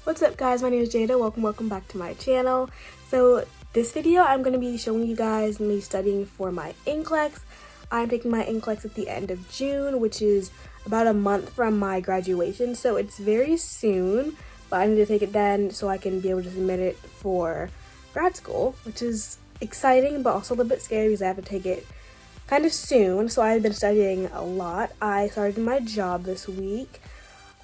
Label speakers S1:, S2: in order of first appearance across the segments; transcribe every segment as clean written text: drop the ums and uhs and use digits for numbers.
S1: What's up guys, my name is Jada. Welcome back to my channel. So this video I'm going to be showing you guys me studying for my NCLEX. I'm taking my NCLEX at the end of June, which is about a month from my graduation, so it's very soon, but I need to take it then so I can be able to submit it for grad school, which is exciting but also a little bit scary because I have to take it kind of soon. So I've been studying a lot. I started my job this week.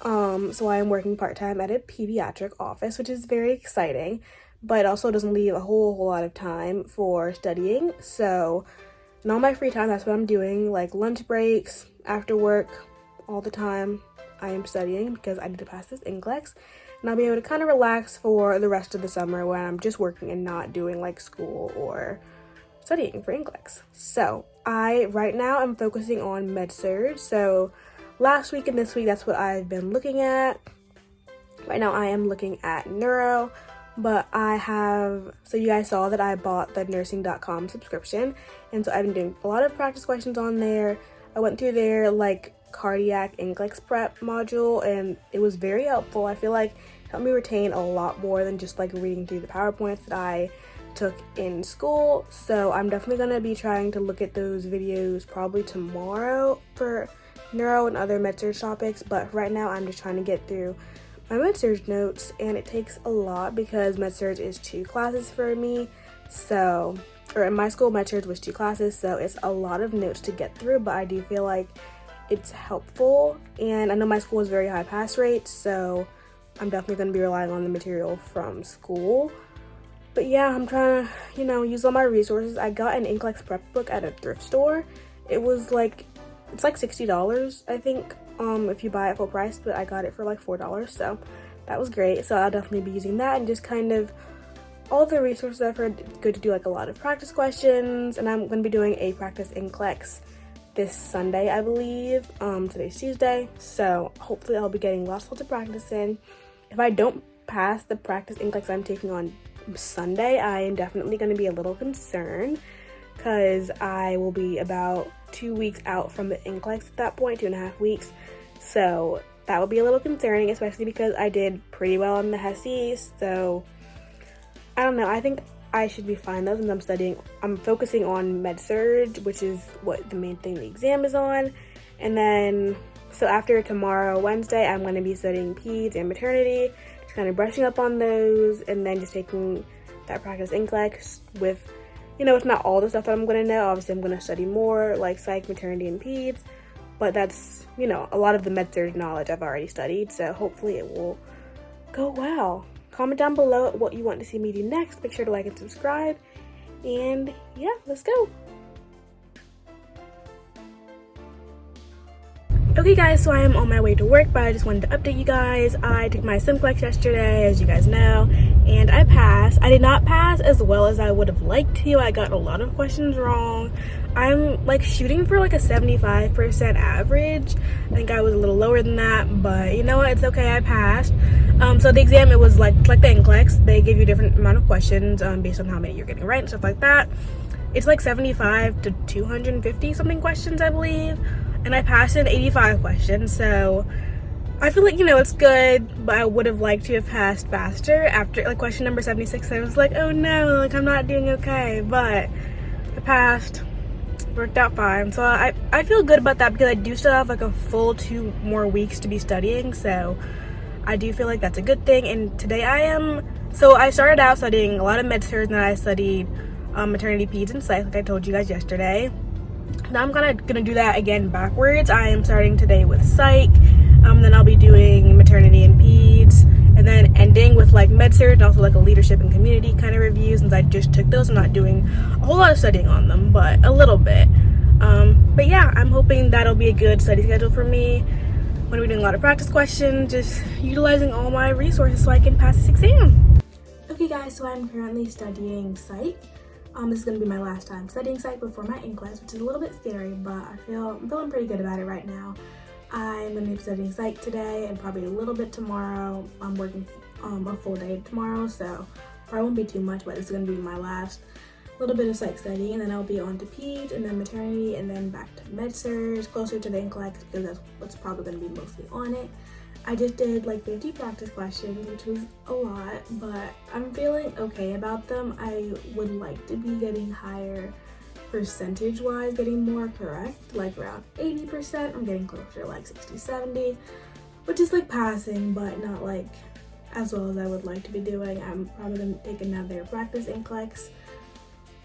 S1: So I am working part-time at a pediatric office, which is very exciting, but also doesn't leave a whole lot of time for studying. So in all my free time, that's what I'm doing, like lunch breaks, after work, all the time I am studying because I need to pass this NCLEX, and I'll be able to kind of relax for the rest of the summer when I'm just working and not doing like school or studying for NCLEX. So right now I'm focusing on med-surg. So last week and this week, that's what I've been looking at. Right now I am looking at neuro, but so you guys saw that I bought the nursing.com subscription, and so I've been doing a lot of practice questions on there. I went through their like cardiac NCLEX prep module, and it was very helpful. I feel like it helped me retain a lot more than just like reading through the PowerPoints that I took in school. So I'm definitely going to be trying to look at those videos probably tomorrow for neuro and other med-surg topics, but right now I'm just trying to get through my med-surg notes, and it takes a lot because med-surg is 2 classes for me. So, or in my school, med-surg was 2 classes, so it's a lot of notes to get through, but I do feel like it's helpful, and I know my school has very high pass rates, so I'm definitely going to be relying on the material from school. But yeah, I'm trying to, use all my resources. I got an NCLEX prep book at a thrift store. It's like $60, I think, if you buy it full price, but I got it for like $4, so that was great. So I'll definitely be using that, and just kind of all the resources I've heard. It's good to do like a lot of practice questions, and I'm going to be doing a practice NCLEX this Sunday, I believe. Today's Tuesday, so hopefully I'll be getting lots of practice in. If I don't pass the practice NCLEX I'm taking on Sunday, I am definitely going to be a little concerned, because I will be about 2 weeks out from the NCLEX at that point, 2.5 weeks. So that will be a little concerning, especially because I did pretty well on the HESI. So I don't know. I think I should be fine though, since I'm focusing on med-surg, which is what the main thing the exam is on. And then, so after tomorrow, Wednesday, I'm going to be studying peds and maternity, just kind of brushing up on those, and then just taking that practice NCLEX with, it's not all the stuff that I'm going to know. Obviously, I'm going to study more, like psych, maternity, and peds. But that's, a lot of the med-surg knowledge I've already studied. So hopefully it will go well. Comment down below what you want to see me do next. Make sure to like and subscribe. And yeah, let's go. Okay guys, so I am on my way to work, but I just wanted to update you guys. I took my NCLEX yesterday, as you guys know, and I passed. I did not pass as well as I would have liked to. I got a lot of questions wrong. I'm like shooting for like a 75% average. I think I was a little lower than that, but you know what, it's okay, I passed. So the exam, it was like the NCLEX. They give you a different amount of questions based on how many you're getting right and stuff like that. It's like 75 to 250 something questions, I believe. And I passed in 85 questions, so I feel like, it's good, but I would have liked to have passed faster. After, like, question number 76, I was like, oh no, like, I'm not doing okay, but I passed, worked out fine. So I feel good about that because I do still have, like, a full 2 more weeks to be studying, so I do feel like that's a good thing. And today so I started out studying a lot of med-surg, and then I studied maternity, peds, and psych, like I told you guys yesterday. Now I'm gonna do that again backwards. I am starting today with psych, then I'll be doing maternity and peds, and then ending with like med-surg and also like a leadership and community kind of review. Since I just took those, I'm not doing a whole lot of studying on them, but a little bit. But yeah, I'm hoping that'll be a good study schedule for me. I'm gonna be doing a lot of practice questions, just utilizing all my resources so I can pass this exam. Okay guys, so I'm currently studying psych. This is going to be my last time studying psych before my NCLEX, which is a little bit scary, but I'm feeling pretty good about it right now. I'm going to be studying psych today and probably a little bit tomorrow. I'm working a full day tomorrow, so probably won't be too much, but it's going to be my last little bit of psych study, and then I'll be on to peds, and then maternity, and then back to med-surg, closer to the NCLEX, because that's what's probably going to be mostly on it. I just did like 50 practice questions, which was a lot, but I'm feeling okay about them. I would like to be getting higher percentage-wise, getting more correct, like around 80%. I'm getting closer to like 60, 70, which is like passing, but not like as well as I would like to be doing. I'm probably gonna take another practice NCLEX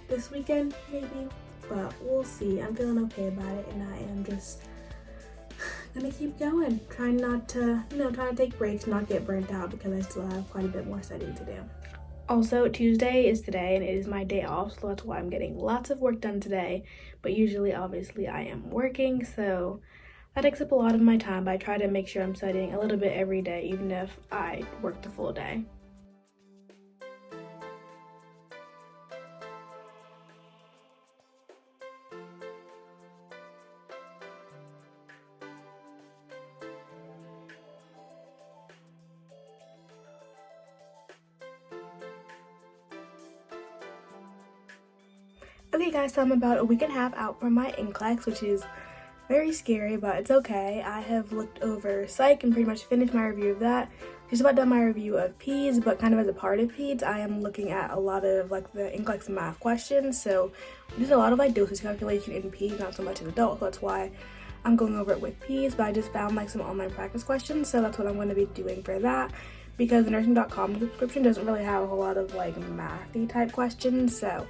S1: this weekend, maybe, but we'll see. I'm feeling okay about it, and I am just gonna keep going, trying not to, trying to take breaks, not get burnt out, because I still have quite a bit more studying to do. Also, Tuesday is today, and it is my day off, so that's why I'm getting lots of work done today. But usually, obviously, I am working, so that takes up a lot of my time. But I try to make sure I'm studying a little bit every day, even if I work the full day. Okay guys, so I'm about a week and a half out from my NCLEX, which is very scary, but it's okay. I have looked over psych and pretty much finished my review of that. Just about done my review of peds, but kind of as a part of peds, I am looking at a lot of like the NCLEX math questions. So there's a lot of like dosage calculation in peds, not so much in adults. So that's why I'm going over it with peds, but I just found like some online practice questions, so that's what I'm going to be doing for that, because the nursing.com subscription doesn't really have a whole lot of like mathy type questions. So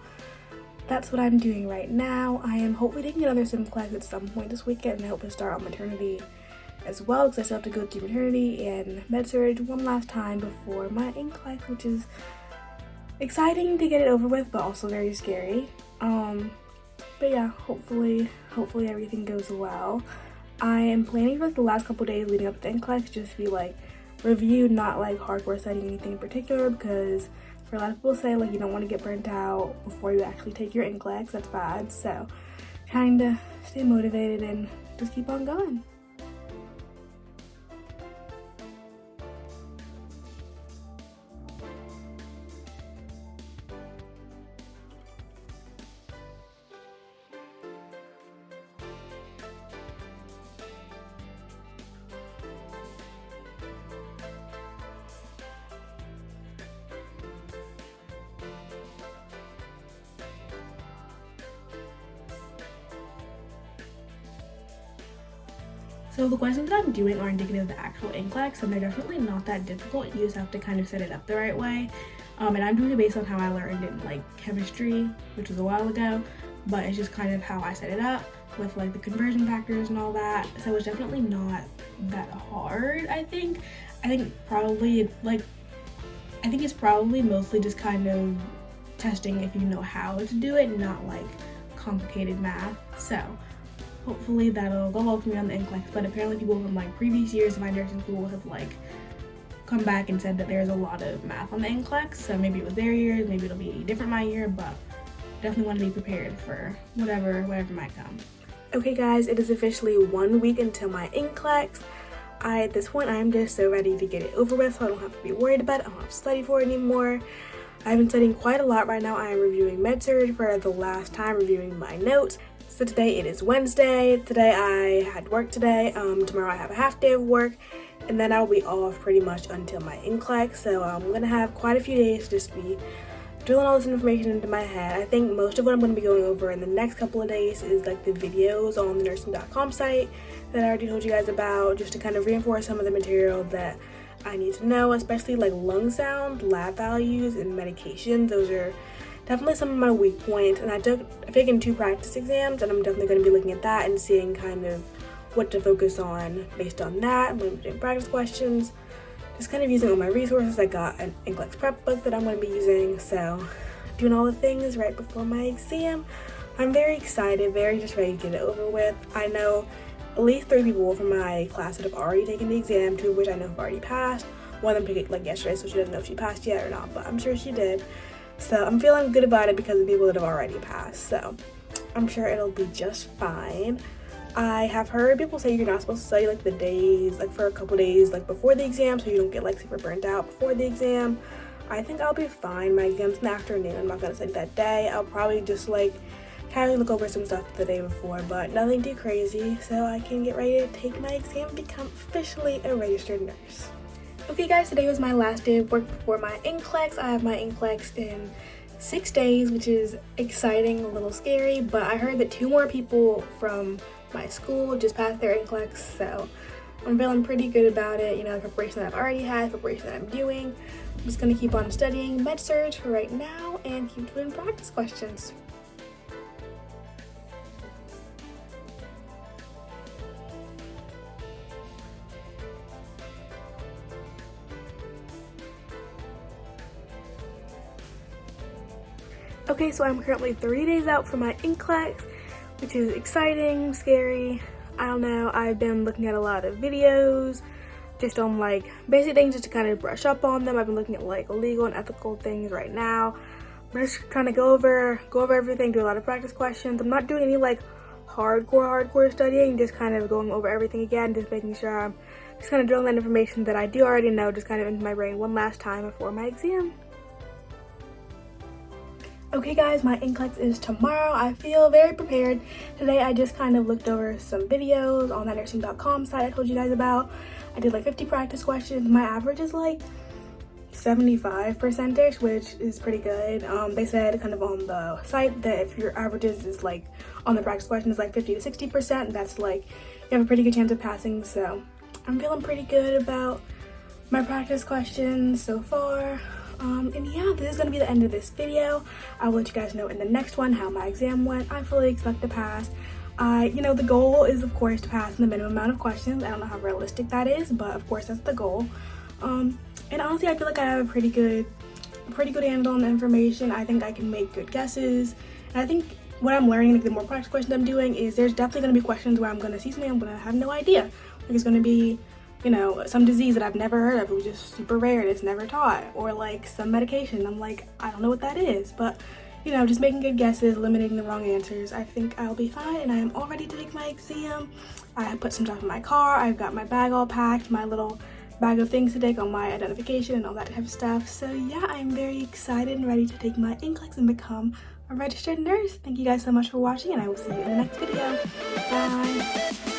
S1: that's what I'm doing right now. I am hopefully taking another sim class at some point this weekend, and I hope to start on maternity as well, because I still have to go through maternity and med-surg one last time before my NCLEX, which is exciting to get it over with, but also very scary. But yeah, hopefully everything goes well. I am planning for like the last couple days leading up to NCLEX just to be like reviewed, not like hardcore studying anything in particular, because for a lot of people say like you don't want to get burnt out before you actually take your NCLEX. That's bad. So trying to stay motivated and just keep on going. So the questions that I'm doing are indicative of the actual NCLEX, and they're definitely not that difficult. You just have to kind of set it up the right way. And I'm doing it based on how I learned in like chemistry, which was a while ago, but it's just kind of how I set it up with like the conversion factors and all that. So it's definitely not that hard, I think. I think it's probably mostly just kind of testing if you know how to do it, not like complicated math. So hopefully that'll go well for me on the NCLEX, but apparently people from like previous years of my nursing school have like come back and said that there's a lot of math on the NCLEX, so maybe it was their year, maybe it'll be different my year, but definitely want to be prepared for whatever might come. Okay guys, it is officially 1 week until my NCLEX. At this point, I am just so ready to get it over with, so I don't have to be worried about it. I don't have to study for it anymore. I've been studying quite a lot right now. I am reviewing med-surg for the last time, reviewing my notes. So today it is Wednesday. Today I had work today. Tomorrow I have a half day of work, and then I'll be off pretty much until my NCLEX. So I'm gonna have quite a few days to just be drilling all this information into my head. I think most of what I'm going to be going over in the next couple of days is like the videos on the nursing.com site that I already told you guys about, just to kind of reinforce some of the material that I need to know, especially like lung sound, lab values, and medications. Those are definitely some of my weak points, and I've taken 2 practice exams, and I'm definitely going to be looking at that and seeing kind of what to focus on based on that. I'm going to be doing practice questions, just kind of using all my resources. I got an NCLEX prep book that I'm going to be using, so doing all the things right before my exam. I'm very excited, very just ready to get it over with. I know at least 3 people from my class that have already taken the exam, 2 of which I know have already passed. One of them took it like yesterday, so she doesn't know if she passed yet or not, but I'm sure she did. So I'm feeling good about it because of the people that have already passed, so I'm sure it'll be just fine. I have heard people say you're not supposed to study like the days, like for a couple days like before the exam, so you don't get like super burnt out before the exam. I think I'll be fine. My exam's in the afternoon. I'm not gonna study that day. I'll probably just like casually look over some stuff the day before, but nothing too crazy, so I can get ready to take my exam and become officially a registered nurse. Okay guys, today was my last day of work before my NCLEX. I have my NCLEX in 6 days, which is exciting, a little scary, but I heard that 2 more people from my school just passed their NCLEX, so I'm feeling pretty good about it. You know, the preparation that I've already had, the preparation that I'm doing. I'm just gonna keep on studying med-surg for right now and keep doing practice questions. Okay, so I'm currently 3 days out from my NCLEX, which is exciting, scary. I don't know, I've been looking at a lot of videos just on like basic things just to kind of brush up on them. I've been looking at like legal and ethical things right now. I'm just trying to go over everything, do a lot of practice questions. I'm not doing any like hardcore studying, just kind of going over everything again, just making sure I'm just kind of drilling that information that I do already know just kind of into my brain one last time before my exam. Okay guys, my NCLEX is tomorrow. I feel very prepared. Today I just kind of looked over some videos on that nursing.com site I told you guys about. I did like 50 practice questions. My average is like 75%ish, which is pretty good. They said kind of on the site that if your averages is like on the practice question is like 50 to 60%, that's like you have a pretty good chance of passing. So I'm feeling pretty good about my practice questions so far. And yeah, this is gonna be the end of this video. I will let you guys know in the next one how my exam went. I fully expect to pass. You know, the goal is of course to pass in the minimum amount of questions. I don't know how realistic that is, but of course that's the goal. And honestly, I feel like I have a pretty good handle on the information. I think I can make good guesses. And I think what I'm learning, like the more practice questions I'm doing, is there's definitely gonna be questions where I'm gonna see something I'm gonna have no idea. Like it's gonna be, you know, some disease that I've never heard of, it was just super rare and it's never taught, or like some medication, I'm like, I don't know what that is, but you know, just making good guesses, eliminating the wrong answers. I think I'll be fine, and I am all ready to take my exam. I put some stuff in my car, I've got my bag all packed, my little bag of things to take on my identification and all that type of stuff. So yeah, I'm very excited and ready to take my NCLEX and become a registered nurse. Thank you guys so much for watching, and I will see you in the next video. Bye!